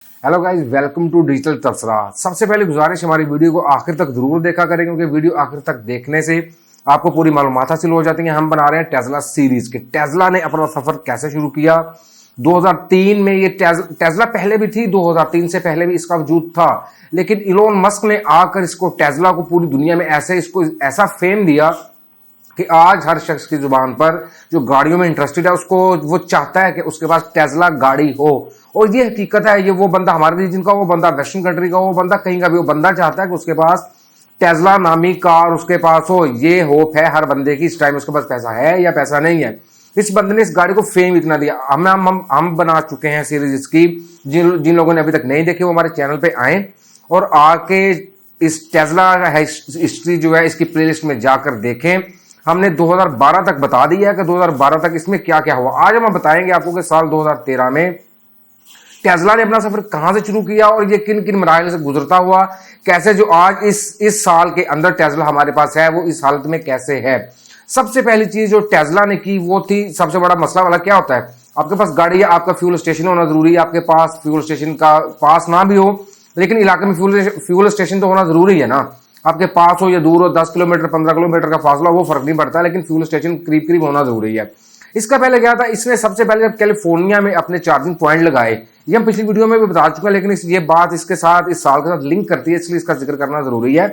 Hello guys, welcome to digital Tabsara. सबसे पहले गुजारिश, हमारी वीडियो को आखिर तक जरूर देखा करें, क्योंकि वीडियो आखिर तक देखने से आपको पूरी मालूमात हासिल हो जाती है। हम बना रहे हैं टेस्ला सीरीज के। टेस्ला ने अपना सफर कैसे शुरू किया। 2003 में ये टेस्ला पहले भी थी, 2003 से पहले भी इसका वजूद था, लेकिन इलोन मस्क ने आकर इसको, टेस्ला को, पूरी दुनिया में इसको ऐसा फेम दिया कि आज हर शख्स की जुबान पर जो गाड़ियों में इंटरेस्टेड है, उसको वो चाहता है कि उसके पास टेस्ला गाड़ी हो। और ये हकीकत है, ये वो बंदा हमारे रीजन का, वो बंदा वेस्टर्न कंट्री का, वो बंदा कहीं का भी, वो बंदा चाहता है कि उसके पास टेस्ला नामी कार उसके पास हो। ये होप है हर बंदे की इस टाइम, उसके पास पैसा है या पैसा नहीं है। इस बंदे ने इस गाड़ी को फेम इतना दिया। हम बना चुके हैं सीरीज इसकी। जिन लोगों ने अभी तक नहीं देखी वो हमारे चैनल पे आए और आके इस टेस्ला हिस्ट्री जो है इसकी प्लेलिस्ट में जाकर देखें। हमने 2012 तक बता दिया है कि 2012 तक इसमें क्या क्या हुआ। आज हम बताएंगे आपको कि साल 2013 में टेस्ला ने अपना सफर कहां से शुरू किया और ये किन किन मराहल से गुजरता हुआ, कैसे जो आज इस साल के अंदर टेस्ला हमारे पास है वो इस हालत में कैसे है। सबसे पहली चीज जो टेस्ला ने की वो थी, सबसे बड़ा मसला वाला क्या होता है, आपके पास गाड़ी है, आपका फ्यूल स्टेशन होना जरूरी है। आपके पास फ्यूल स्टेशन का पास ना भी हो, लेकिन इलाके में फ्यूल स्टेशन तो होना जरूरी है ना। आपके पास हो या दूर हो, 10 किलोमीटर 15 किलोमीटर का फासला, वो फर्क नहीं पड़ता, लेकिन फ्यूल स्टेशन करीब करीब होना जरूरी है। इसका पहले क्या था, इसने सबसे पहले जब कैलिफोर्निया में अपने चार्जिंग पॉइंट लगाए, ये हम पिछली वीडियो में भी बता चुके हैं, लेकिन ये बात इसके साथ, इस साल के साथ लिंक करती है, इसलिए इसका जिक्र करना जरूरी है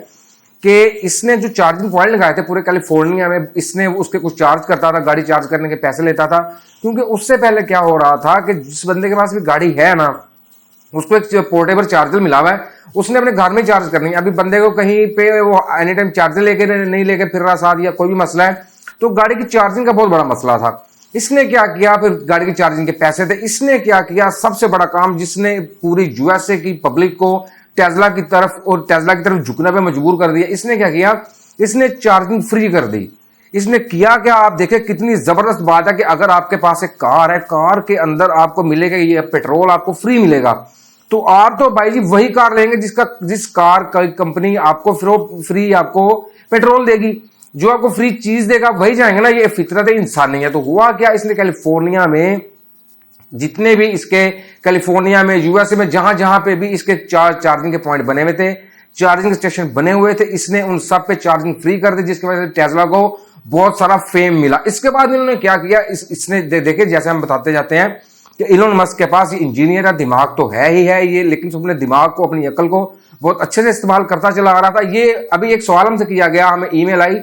कि इसने जो चार्जिंग पॉइंट लगाए थे पूरे कैलिफोर्निया में, इसने उसके कुछ चार्ज करता था, गाड़ी चार्ज करने के पैसे लेता था। क्योंकि उससे पहले क्या हो रहा था कि जिस बंदे के पास भी गाड़ी है ना, उसको एक पोर्टेबल चार्जर मिला हुआ है, उसने अपने घर में चार्ज करनी है। अभी बंदे को कहीं पे वो एनी टाइम चार्जर लेके नहीं लेके फिर रहा साथ, या कोई भी मसला है, तो गाड़ी की चार्जिंग का बहुत बड़ा मसला था। इसने क्या किया, फिर गाड़ी की चार्जिंग के पैसे थे, इसने क्या किया, सबसे बड़ा काम जिसने पूरी यूएसए की पब्लिक को टेस्ला की तरफ और टेस्ला की तरफ झुकने पे मजबूर कर दिया। इसने क्या किया, इसने चार्जिंग फ्री कर दी। इसने किया क्या, आप देखें कितनी जबरदस्त बात है कि अगर आपके पास एक कार है, कार के अंदर आपको मिलेगा ये पेट्रोल, आपको फ्री मिलेगा, तो आप तो भाई जी वही कार लेंगे जिस कार का कंपनी आपको फ्री आपको पेट्रोल देगी, जो आपको फ्री चीज देगा वही जाएंगे ना। ये फितरत इंसानी है। तो हुआ क्या, इसने कैलिफोर्निया में जितने भी इसके कैलिफोर्निया में यूएसए में जहां जहां पे भी इसके चार्जिंग के पॉइंट बने हुए थे, चार्जिंग स्टेशन बने हुए थे, इसने उन सब पे चार्जिंग फ्री कर दी, जिसकी वजह से टेस्ला को बहुत सारा फेम मिला। इसके बाद इन्होंने क्या किया, इसने देखे जैसे हम बताते जाते हैं कि इलोन मस्क के पास इंजीनियर का दिमाग तो है ही है ये, लेकिन अपने दिमाग को, अपनी अकल को बहुत अच्छे से इस्तेमाल करता चला आ रहा था। ये अभी एक सवाल हमसे किया गया, हमें ईमेल आई,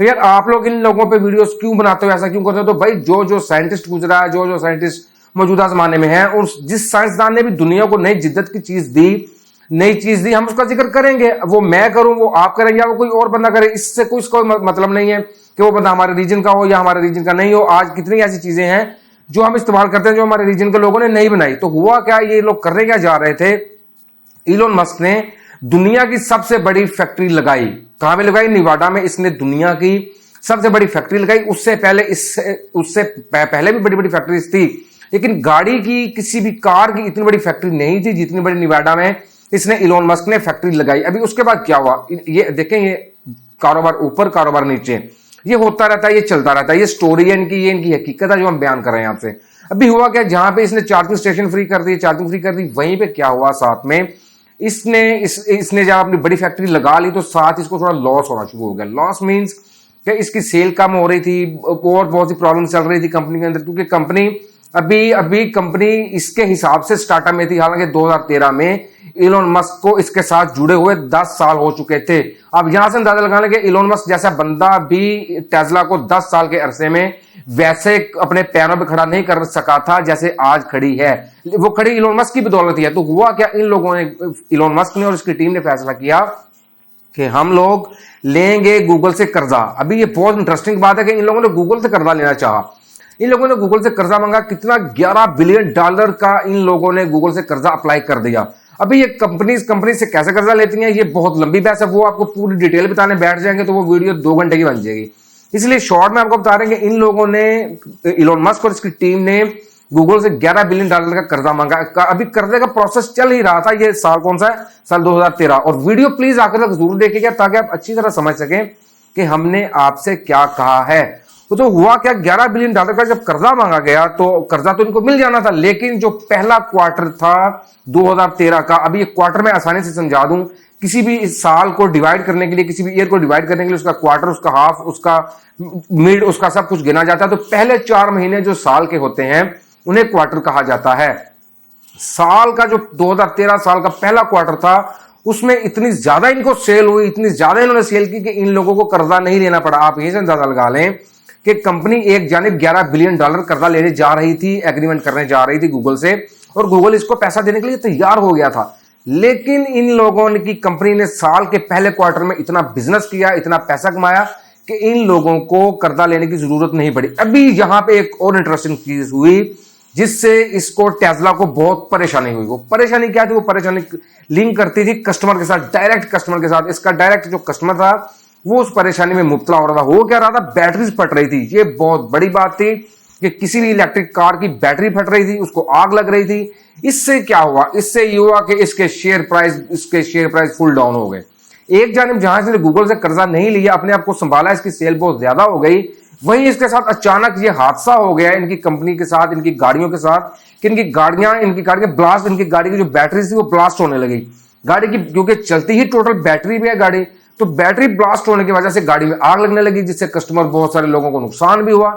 तो यार आप लोग इन लोगों पे वीडियोस क्यों बनाते हो, ऐसा क्यों करते हो। तो भाई जो साइंटिस्ट गुजरा है, जो साइंटिस्ट मौजूदा जमाने में है, और जिस साइंसदान ने भी दुनिया को नई जिद्दत की चीज दी, नई चीज दी, हम उसका जिक्र करेंगे। वो मैं करूं, वो आप करें, या वो कोई और बंदा करे, इससे कोई मतलब नहीं है कि वो बंदा हमारे रीजन का हो या हमारे रीजन का नहीं हो। आज कितनी ऐसी चीजें हैं जो हम इस्तेमाल करते हैं जो हमारे रीजन के लोगों ने नहीं बनाई। तो हुआ क्या, ये लोग करने क्या जा रहे थे, इलोन मस्क ने दुनिया की सबसे बड़ी फैक्ट्री लगाई। कहां पे लगाई, निवाडा में इसने दुनिया की सबसे बड़ी फैक्ट्री लगाई। उससे पहले भी बड़ी बड़ी फैक्ट्रीज थी, लेकिन गाड़ी की, किसी भी कार की इतनी बड़ी फैक्ट्री नहीं थी जितनी बड़ी निवाडा में इसने इलोन मस्क ने फैक्ट्री लगाई। अभी उसके बाद क्या हुआ, ये देखें, ये कारोबार ऊपर कारोबार नीचे, ये होता रहता है, ये चलता रहता है, ये स्टोरी है इनकी, ये इनकी हकीकत है जो हम बयान कर रहे हैं आपसे। अभी हुआ क्या, जहां पे इसने चार्जिंग स्टेशन फ्री कर दी, चार्जिंग फ्री कर दी, वहीं पे क्या हुआ, साथ में इसने जब अपनी बड़ी फैक्ट्री लगा ली तो साथ इसको थोड़ा लॉस होना शुरू हो गया। लॉस मींस कि इसकी सेल कम हो रही थी और बहुत सी प्रॉब्लम चल रही थी कंपनी के अंदर, क्योंकि कंपनी अभी कंपनी इसके हिसाब से स्टार्टअप में थी। हालांकि 2013 में इलोन मस्क को इसके साथ जुड़े हुए 10 साल हो चुके थे। अब यहां से अंदाजा लगाने के इलोन मस्क जैसा बंदा भी टेस्ला को 10 साल के अरसे में वैसे अपने पैरों पे खड़ा नहीं कर सका था जैसे आज खड़ी है। वो खड़ी इलोन मस्क की बदौलत ही है। तो हुआ क्या, इन लोगों ने, इलोन मस्क ने और उसकी टीम ने फैसला किया कि हम लोग लेंगे गूगल से कर्जा। अभी ये बहुत इंटरेस्टिंग बात है कि इन लोगों ने गूगल से कर्जा लेना चाहा। इन लोगों ने गूगल से कर्जा मांगा, कितना, $11 बिलियन का इन लोगों ने गूगल से कर्जा अप्लाई कर दिया। अभी ये कंपनी से कैसे कर्जा लेती हैं, ये बहुत लंबी बहस है, वो आपको पूरी डिटेल बताने बैठ जाएंगे तो वो वीडियो 2 घंटे की बन जाएगी। इसलिए शॉर्ट में आपको बता रहे हैं कि इन लोगों ने, इलोन मस्क और इसकी टीम ने गूगल से $11 बिलियन का कर्जा मांगा। अभी कर्जे का प्रोसेस चल ही रहा था। ये साल कौन सा है, साल 2013। और वीडियो प्लीज आकर तक जरूर देखिएगा ताकि आप अच्छी तरह समझ सकें कि हमने आपसे क्या कहा है। तो हुआ क्या, $11 बिलियन का जब कर्जा मांगा गया तो कर्जा तो इनको मिल जाना था, लेकिन जो पहला क्वार्टर था 2013 का, अभी एक क्वार्टर में आसानी से समझा दूं, किसी भी इस साल को डिवाइड करने के लिए, किसी भी ईयर को डिवाइड करने के लिए उसका क्वार्टर, उसका हाफ, उसका मिड, उसका सब कुछ गिना जाता है। तो पहले 4 महीने जो साल के होते हैं उन्हें क्वार्टर कहा जाता है। साल का जो 2013 साल का पहला क्वार्टर था उसमें इतनी ज्यादा इनको सेल हुई, इतनी ज्यादा इन्होंने सेल की कि इन लोगों को कर्जा नहीं लेना पड़ा। आप यही से अंदाजा लगा लें कि कंपनी एक जानिब $11 बिलियन कर्जा लेने जा रही थी, एग्रीमेंट करने जा रही थी गूगल से, और गूगल इसको पैसा देने के लिए तैयार हो गया था। लेकिन इन लोगों की कंपनी ने साल के पहले क्वार्टर में इतना बिजनेस किया, इतना पैसा कमाया कि इन लोगों को कर्जा लेने की जरूरत नहीं पड़ी। अभी यहां पे एक और इंटरेस्टिंग चीज हुई जिससे इसको टेस्ला को बहुत परेशानी हुई। वो परेशानी क्या थी? वो परेशानी लिंक करती थी कस्टमर के साथ, डायरेक्ट कस्टमर के साथ। इसका डायरेक्ट जो कस्टमर था वो उस परेशानी में मुब्तला हो रहा था। हो क्या रहा था? बैटरीज फट रही थी। ये बहुत बड़ी बात थी कि किसी भी इलेक्ट्रिक कार की बैटरी फट रही थी, उसको आग लग रही थी। इससे क्या हुआ? इससे ये हुआ कि इसके शेयर प्राइस फुल डाउन हो गए। एक जानिब जहां इसने गूगल से कर्जा नहीं लिया, अपने आप को संभाला, इसकी सेल बहुत ज्यादा हो गई, वहीं इसके साथ अचानक ये हादसा हो गया इनकी कंपनी के साथ, इनकी गाड़ियों के साथ, कि इनकी गाड़ी की जो बैटरी थी वो ब्लास्ट होने लगी। गाड़ी की, क्योंकि चलती ही टोटल बैटरी पे है गाड़ी, तो बैटरी ब्लास्ट होने की वजह से गाड़ी में आग लगने लगी, जिससे कस्टमर, बहुत सारे लोगों को नुकसान भी हुआ।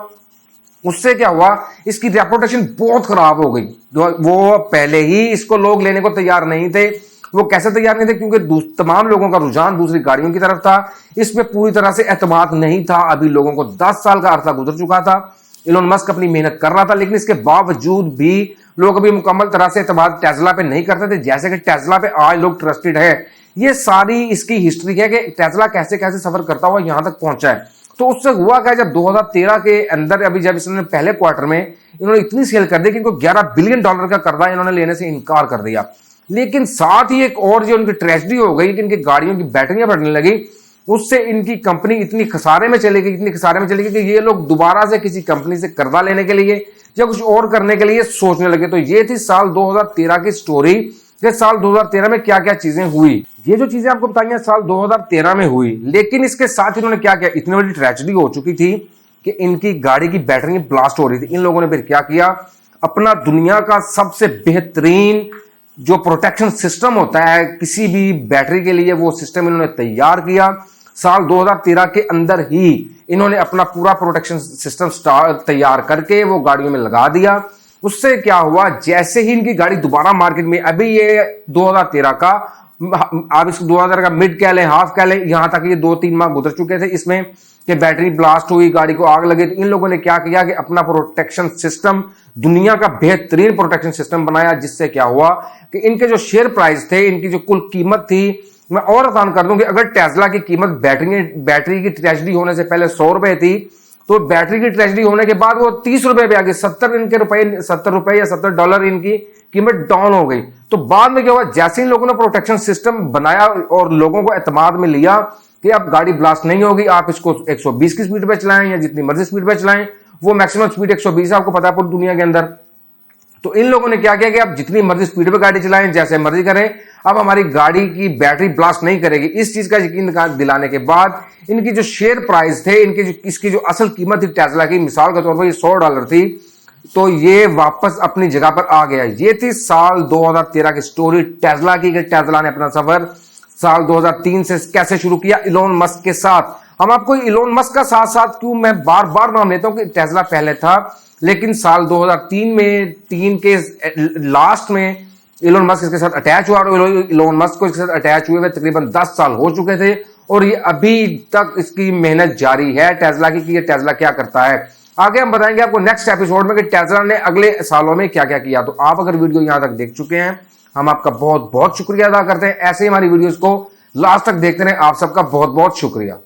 उससे क्या हुआ? इसकी रेपुटेशन बहुत खराब हो गई। वो पहले ही इसको लोग लेने को तैयार नहीं थे। वो कैसे तैयार नहीं थे? क्योंकि तमाम लोगों का रुझान दूसरी गाड़ियों की तरफ था। इसमें पूरी तरह से एतमाद नहीं था। अभी लोगों को 10 साल का अरसा गुजर चुका था। इलोन मस्क अपनी मेहनत कर रहा था, लेकिन इसके बावजूद भी लोग अभी मुकम्मल तरह से एतमाद टेस्ला पे नहीं करते थे, जैसे कि टेस्ला पे आज लोग ट्रस्टेड है। ये सारी इसकी हिस्ट्री है कि टेस्ला कैसे कैसे सफर करता हुआ यहां तक पहुंचा है। तो उससे हुआ क्या? जब 2013 के अंदर, अभी जब इसने पहले क्वार्टर में इन्होंने इतनी सेल कर दी कि इनको $11 बिलियन का कर्जा इन्होंने लेने से इनकार कर दिया। लेकिन साथ ही एक और जो उनकी ट्रेजेडी हो गई कि इनकी गाड़ियों की बैटरियां फटने लगी। उससे इनकी कंपनी इतनी खसारे में चली गई कि ये लोग दोबारा से किसी कंपनी से कर्जा लेने के लिए या कुछ और करने के लिए सोचने लगे। तो ये थी साल 2013 की स्टोरी कि साल 2013 में क्या क्या चीजें हुई। ये जो चीजें आपको बताई हैं साल 2013 में हुई, लेकिन इसके साथ इन्होंने क्या किया? इतनी बड़ी ट्रेजेडी हो चुकी थी कि इनकी गाड़ी की बैटरी ब्लास्ट हो रही थी। इन लोगों ने फिर क्या किया? अपना दुनिया का सबसे बेहतरीन जो प्रोटेक्शन सिस्टम होता है किसी भी बैटरी के लिए, वो सिस्टम इन्होंने तैयार किया। साल 2013 के अंदर ही इन्होंने अपना पूरा प्रोटेक्शन सिस्टम तैयार करके वो गाड़ियों में लगा दिया। उससे क्या हुआ? जैसे ही इनकी गाड़ी दोबारा मार्केट में, अभी ये 2013 का, आप इसको 2000 का मिड कह लें, हाफ कह लें, यहां तक ये 2-3 माह गुजर चुके थे इसमें कि बैटरी ब्लास्ट हुई, गाड़ी को आग लगी। तो इन लोगों ने क्या किया कि अपना प्रोटेक्शन सिस्टम, दुनिया का बेहतरीन प्रोटेक्शन सिस्टम बनाया। जिससे क्या हुआ कि इनके जो शेयर प्राइस थे, इनकी जो कुल कीमत थी, मैं और आसान कर दूं कि अगर टेस्ला की कीमत बैटरी की ट्रेजेडी होने से पहले $100 थी, तो बैटरी की ट्रेजेडी होने के बाद वो $30 पे आ गई। 70 रुपए या $70 इनकी कीमत डाउन हो गई। तो बाद में क्या हुआ? जैसे इन लोगों ने प्रोटेक्शन सिस्टम बनाया और लोगों को एतमाद में लिया कि अब गाड़ी ब्लास्ट नहीं होगी, आप इसको 120 की स्पीड पे चलाएं या जितनी मर्जी स्पीड पे चलाएं, वो मैक्सिमम स्पीड 120 है, आपको पता है पूरी दुनिया के अंदर। तो इन लोगों ने क्या किया कि आप जितनी मर्जी स्पीड पे गाड़ी चलाएं, जैसे मर्जी करें, अब हमारी गाड़ी की बैटरी ब्लास्ट नहीं करेगी। इस चीज का यकीन दिलाने के बाद इनकी जो शेयर प्राइस थे, इसकी जो असल कीमत थी टेस्ला की, मिसाल के तौर पर ये $100 थी, तो ये वापस अपनी जगह पर आ गया। ये थी साल 2013 की स्टोरी टेस्ला की। टेस्ला ने अपना सफर साल 2003 से कैसे शुरू किया? इलोन मस्क के साथ। हम आपको इलोन मस्क का साथ साथ क्यों मैं बार बार नाम लेता हूं कि टेस्ला पहले था, लेकिन साल 2003 के लास्ट में इलोन मस्क इसके साथ अटैच हुआ, और इलोन मस्क को इसके साथ अटैच हुए तकरीबन 10 साल हो चुके थे, और ये अभी तक इसकी मेहनत जारी है टेस्ला की कि ये टेस्ला क्या करता है। आगे हम बताएंगे आपको नेक्स्ट एपिसोड में कि टेस्ला ने अगले सालों में क्या क्या किया। तो आप अगर वीडियो यहां तक देख चुके हैं, हम आपका बहुत बहुत शुक्रिया अदा करते हैं। ऐसे ही हमारी वीडियोस को लास्ट तक देखते रहे। आप सबका बहुत बहुत शुक्रिया।